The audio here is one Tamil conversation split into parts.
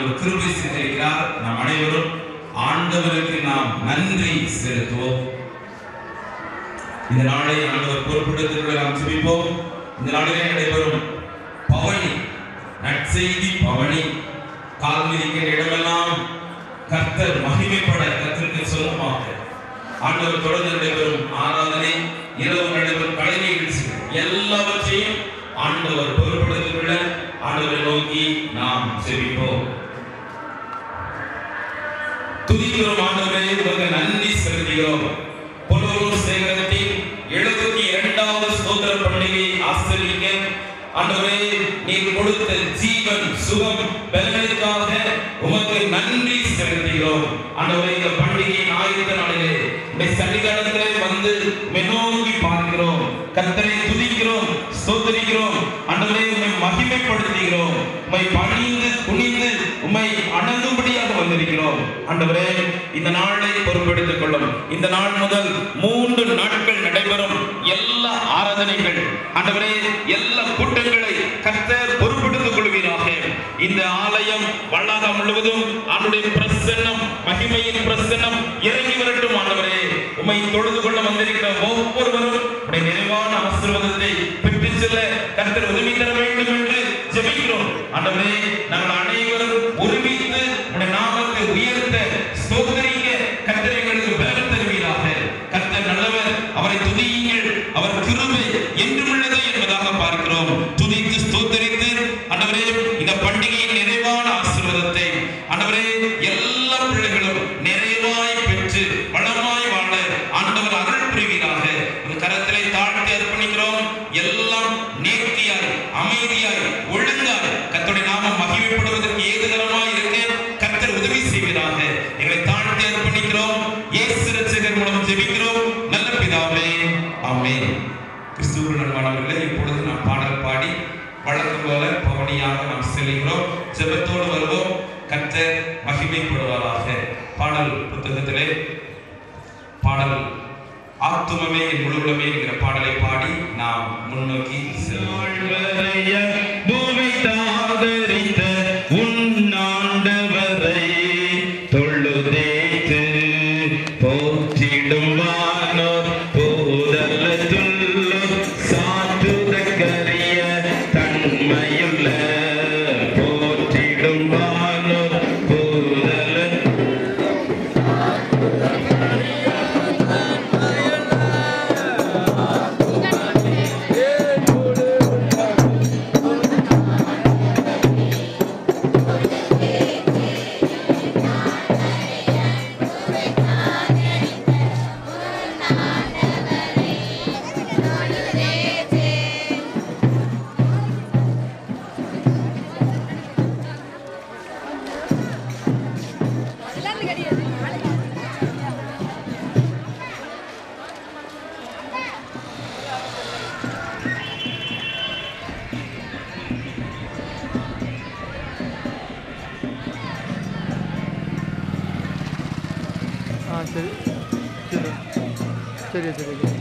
ஆண்டவர் கிருபை செய்திருக்கிறார். நாம் அனைவரும் ஆண்டவருக்கு நாம் நன்றி செலுத்துவோம். இந்த நாளை ஆண்டவர் பொறுப்பெடுத்து நாம் ஜெபிப்போம். இந்த நாளிலே நடைபெறும் பவனி, நற்செய்தி பவனி, கால் மிதிக்கிற இடமெல்லாம் கர்த்தர் மகிமைப்பட கர்த்தருக்கு சொந்தமாக ஆண்டவர் தொடர்ந்து நடைபெறும் ஆராதனை, இரவு நடைபெறும் கலை நிகழ்ச்சிகள் எல்லாவற்றையும் ஆண்டவர் பொறுப்பெடுத்துள்ள ஆண்டவரை நோக்கி நாம் ஜெபிப்போம். துதிக்கிறோம் ஆண்டவரே, உமக்கு நன்றி செலுத்துகிறோம். பொன்னூர் சேகரத்தின் 72வது ஸ்தோத்திர பண்டிகையை ஆசீர்வதிக்க ஆண்டவரே நீர் கொடுத்த ஜீவன், சுகம், பலனுக்காக உமக்கு நன்றி செலுத்துகிறோம். ஆண்டவரே இந்த பண்டிகையின் ஆயுத நாளிலே உம்முடைய சன்னிதானத்திலே வந்து நோக்கி பார்க்கிறோம். கர்த்தரை துதிக்கிறோம், ஸ்தோத்திரிக்கிறோம். ஆண்டவரே உம்மை மகிமைப்படுத்துகிறோம். உம்மை பணிந்து குனிந்து உம்மை அணங்கும்படியாக வந்திருக்கிறோம். ஆண்டவரே இந்த நாளை பொறுப்பெடுத்துக் கொள்ளும். இந்த நாள் முதல் 3 நாட்கள் நடைபெறும் எல்லா ஆராதனைகள், ஆண்டவரே எல்லா கூட்டங்களை கர்த்தர் பொறுப்பெடுத்துக் கொள்வீராக. இந்த ஆலயம் வளாகம் முழுவதும் ஆண்டுடைய பிரசன்னம், மகிமையின் பிரசன்னம் இறங்கி வரட்டும். ஆண்டவரே உம்மை தொழுது கொள்ள வந்திருக்கிற ஒவ்வொருவரும் உடைய நிறைவான ஆசீர்வாதத்தை பெற்று செல்ல கர்த்தர் உதவி தர வேண்டும் என்று ஜெபிக்கிறோம். ஆண்டவரே நாங்கள் அனைவரும் ஒருமித்து உடைய நாமத்தை உயர்த்த ஸ்தோத்திரிக்க கர்த்தர் எங்களுக்கு பலன் தருவீராக. கர்த்தர் நல்லவர், அவரை துதியுங்கள், அவர் கிருபை என்றும் உள்ளது என்பதாக பார்க்கிறோம். துதித்து ஸ்தோத்திரித்து ஆண்டவரே இந்த பண்டிகையின் நிறைவான ஆசீர்வாதத்தை ஆண்டவரே எல்லா பிள்ளைகளும் நிறைவாய் பெற்று வளமாய் வாழ ஆண்டவர் அருள் புரிவீராக. இந்த கரத்திலே தாழ்த்தி அர்ப்பணிக்கிறோம். எல்லாம் நேர்த்தியாய், அமைதியாய், ஒழுங்காய் கர்த்தருடைய நாமம் மகிமைப்படுவதற்கு ஏதுகரமாய் இருக்க கர்த்தர் உதவி செய்வீராக. எங்களை தாழ்த்தி அர்ப்பணிக்கிறோம். இயேசு ரட்சகர் மூலம் ஜெபிக்கிறோம் நல்ல பிதாவே, ஆமென். கிறிஸ்துவுக்குள் அன்பானவர்களே, இப்பொழுது நாம் பாடல் பாடி வழக்கம் போல பவனியாக நாம் செல்கிறோம். ஜெபத்தோடு வருவோம். கர்த்தர் மகிமைப்படுவாராக. பாடல் புத்தகத்திலே பாடல் ஆத்துமமே என் முழுவதுமே என்கிற பாடலை பாடி நாம் முன்னோக்கி செல்வோம். தொழுதேத்து போற்றிடும் வானோர் போதல்ல சாற்றுதற்கரிய தன்மையுள்ள போற்றிடும் வானோர் போதல்ல சரி சரி சரி.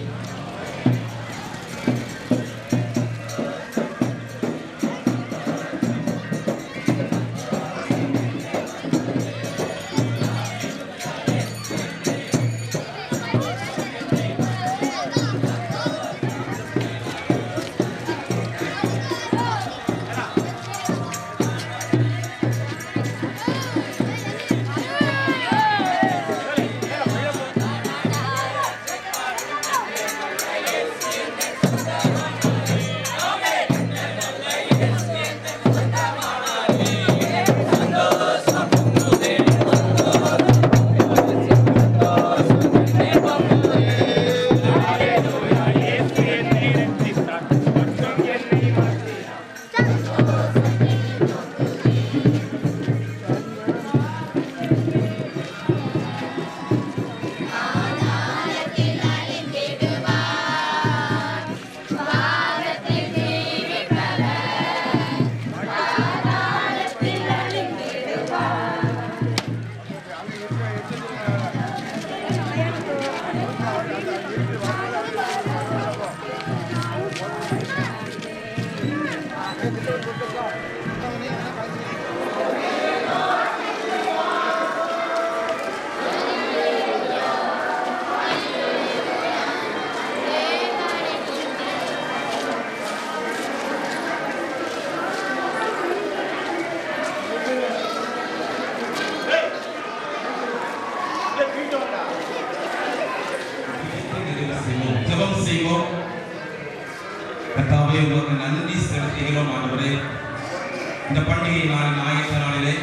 பிதாவே உங்களுக்கு நன்றி செலுத்துகிறோம் ஆண்டவரே. இந்த பண்டிகை நாளின் ஆயத்த நாளிலே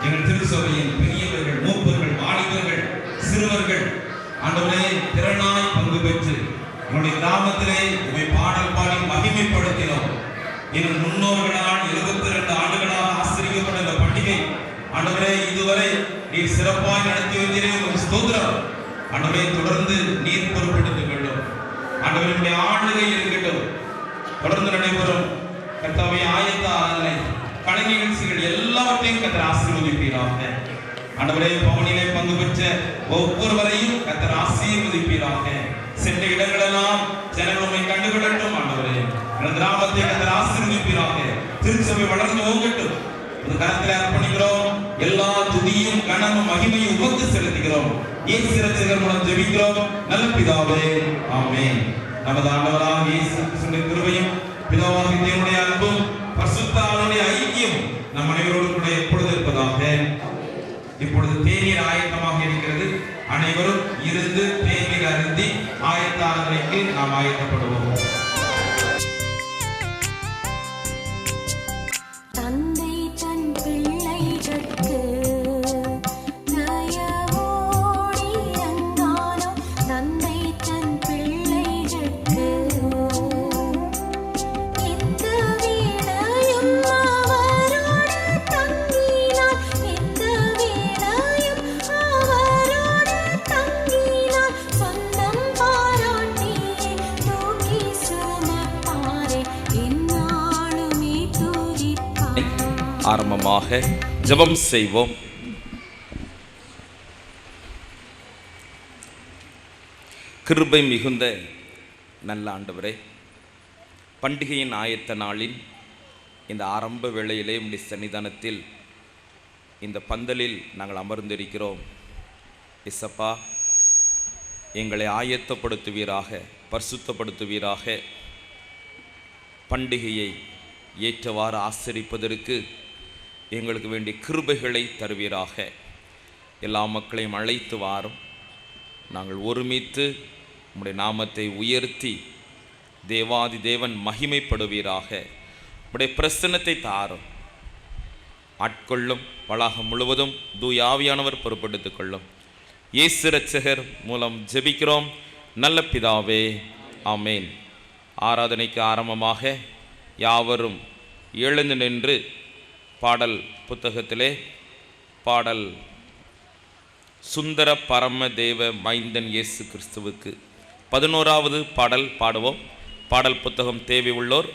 எங்கள் திருச்சபையின் பெரியவர்கள், மூப்பர்கள், வாலிபர்கள், சிறுவர்கள் ஆண்டவரே திறனாய் பங்கு பெற்று உங்களுடைய கிராமத்திலே உண்மை பாடல் பாடி மகிமைப்படுத்தினோம். எங்கள் முன்னோர்களால் 72 ஆண்டுகளாக ஆசிரியப்பட்ட இந்த பண்டிகை ஆண்டவரே இதுவரை நீர் சிறப்பாய் நடத்தி வந்தீரே, உங்களுக்கு ஸ்தோத்திரம். ஆண்டவரே தொடர்ந்து நீர் பொறுப்பெடுத்துக் கொள்ளும். ஆண்டவருடைய ஆளுகை இருக்கட்டும். தொடர்ந்து நடைபெறும் கர்த்தாவே ஆயத்த ஆராதனை, கலை நிகழ்ச்சிகள் எல்லாவற்றையும் கர்த்தர் ஆசீர்வதிப்பீராக. ஆண்டவரே பவனிலே பங்கு பெற்ற ஒவ்வொருவரையும் கர்த்தர் ஆசீர்வதிப்பீராக. சென்ற இடங்களெல்லாம் ஜனங்கள் உம்மை கண்டுகொள்ளட்டும். ஆண்டவரே கிராமத்தை கர்த்தர் ஆசீர்வதிப்பீராக. திருச்சபை வளர்ந்து ஓங்கட்டும். இந்த கரத்தில் அர்ப்பணிக்கிறோம். எல்லா துதியும் கனமும் மகிமையும் உமக்கு செலுத்துகிறோம். இயேசு ரட்சகர் மூலம் ஜெபிக்கிறோம் நல்ல பிதாவே, ஆமென். நமது ஆண்டவராகிய இயேசு கிறிஸ்துவின் கிருபையும் பிதாவாகிய தேவனுடைய அன்பும் பரிசுத்த ஆவியுடைய ஐக்கியம் நம் அனைவரோடு கூட எப்பொழுது இருப்பதாக. இப்பொழுது தேநீர் ஆயத்தமாக இருக்கிறது. அனைவரும் இருந்து தேநீர் அருந்தி ஆயத்த ஆராதனைக்கு நாம் ஆயத்தப்படுவோம். ஆரம்பமாக ஜெபம் செய்வோம். கிருபை மிகுந்த நல்ல ஆண்டவரே, பண்டிகையின் ஆயத்த நாளின் இந்த ஆரம்ப வேளையிலே உம்முடைய சன்னிதானத்தில் இந்த பந்தலில் நாங்கள் அமர்ந்திருக்கிறோம். இசப்பா, எங்களை ஆயத்தப்படுத்துவீராக, பரிசுத்தப்படுத்துவீராக. பண்டிகையை ஏற்றவாறு ஆசரிப்பதற்கு எங்களுக்கு வேண்டிய கிருபைகளை தருவீராக. எல்லா மக்களையும் அழைத்து வாரும். நாங்கள் ஒருமித்து உம்முடைய நாமத்தை உயர்த்தி தேவாதி தேவன் மகிமைப்படுவீராக. உம்முடைய பிரசன்னத்தை தாரும், ஆட்கொள்ளும். வளாகம் முழுவதும் தூயாவியானவர் பொறுப்படுத்திக் கொள்ளும். இயேசு இரட்சகர் மூலம் ஜெபிக்கிறோம் நல்ல பிதாவே, ஆமேன். ஆராதனைக்கு ஆரம்பமாக யாவரும் எழுந்து நின்று பாடல் புத்தகத்திலே பாடல் சுந்தர பரம தேவ மைந்தன் இயேசு கிறிஸ்துவுக்கு 11வது பாடல் பாடுவோம். பாடல் புத்தகம் தேவை உள்ளோர்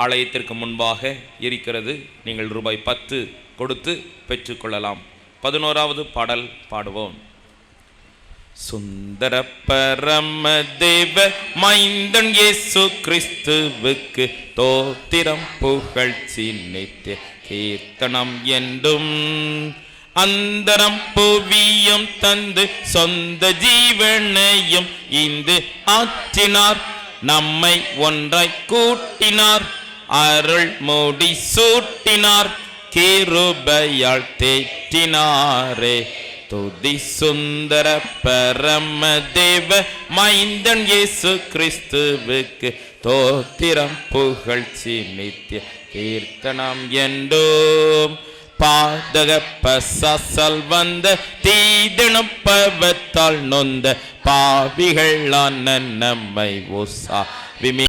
ஆலயத்திற்கு முன்பாக இருக்கிறது. நீங்கள் ரூபாய் 10 கொடுத்து பெற்றுக்கொள்ளலாம். 11வது பாடல் பாடுவோம். சுந்தர பரம தேவ மைந்தன் இயேசு கிறிஸ்துவுக்கு தோத்திரம் புகழ்ச்சி நித்திய கீர்த்தனம் என்றும் அந்தரம் புவியும் தந்து சொந்த ஜீவனையும் இந்து ஆற்றினார். நம்மை ஒன்றாய் கூட்டினார், அருள் மூடி சூட்டினார், கிருபையால் தேற்றினாரே. துதி சுந்தர பரம தேவ மைந்தன் இயேசு கிறிஸ்துவுக்கு தோத்திரம் புகழ்ச்சி நித்திய கீர்த்தனம் என்றும் பாதக பசால் வந்த தீதனும் பவத்தால் நொந்த பாவிகளான நம்மை ஓசா விமி